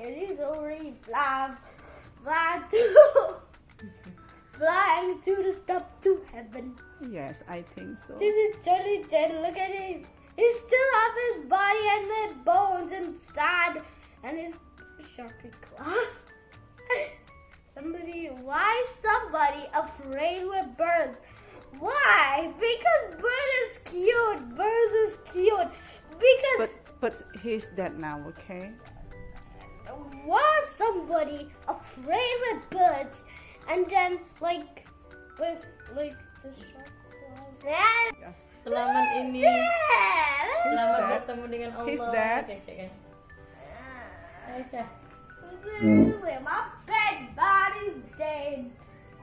He's already flying to the top to heaven. Yes, I think so. This is Charlie 10. Look at him. He still have his body and the bones inside and his sharpie claws. Why somebody afraid with birds? Why? Because bird is cute. Birds is cute. Because But he's dead now, okay? why somebody afraid with birds and then with the sharp claws? Yeah. Selamat ini. Selamat dead. bertemu dengan Allah. He's dead. Oke, cek kan. Ayo, Cek. My bed body's dead.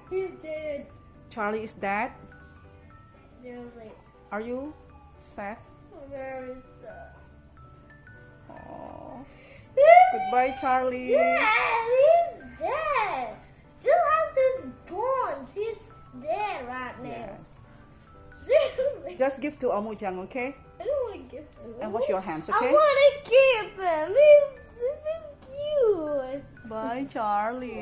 He's dead. Charlie is dead. They're like, Are you sad? where is the... Oh. Goodbye, Charlie. Dad, he's dead. Still has his bones. He's dead right now. Yes. Seriously. Just give to Omujang, okay? I don't want to give him. And wash your hands, I okay? want to keep him. He's so cute. Bye, Charlie.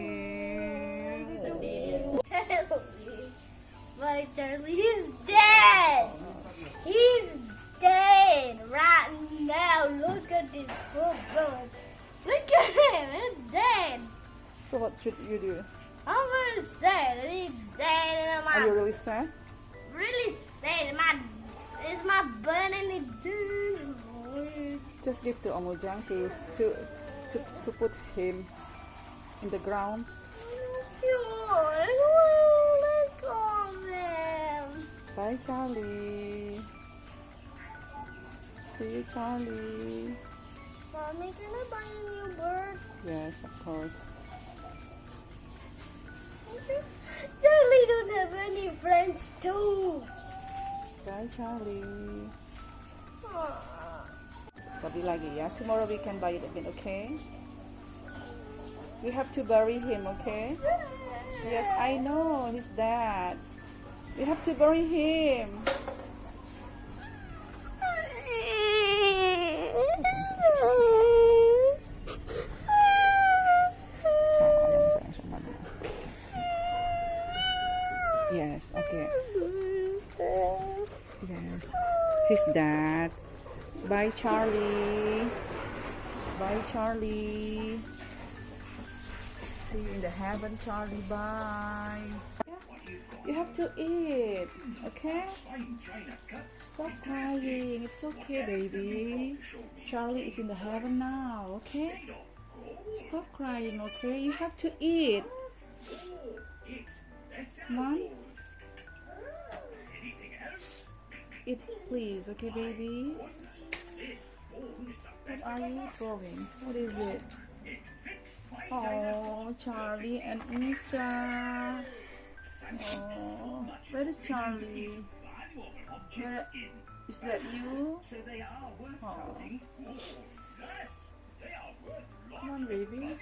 Bye, Charlie. He's dead. He's dead right now. Look at this poor bird. Look at him. He's dead. So what should you do? I'm really sad that he's dead and Are you I'm really sad? really sad. Is my butt and it's dead. Just give to Omujang to put him in the ground. I don't want to let go of him. Bye, Charlie. See you, Charlie. Mommy, can I buy a new bird? Yes, of course. Charlie don't have any friends too. Bye, Charlie. Tapi lagi ya. Tomorrow we can buy it again, okay? We have to bury him, okay? Yes, I know. He's dead. We have to bury him. Yes, okay. Yes, he's dead. Bye, Charlie. Bye, Charlie. See you in the heaven, Charlie. Bye. You have to eat, okay? Stop crying. It's okay, baby. Charlie is in the heaven now, okay? Stop crying, okay? You have to eat. Come on. Eat, please, okay, baby? What are you throwing? What is it? Oh, Charlie and Ucha. Oh, where is Charlie? Where is that you? Oh. Come on, baby.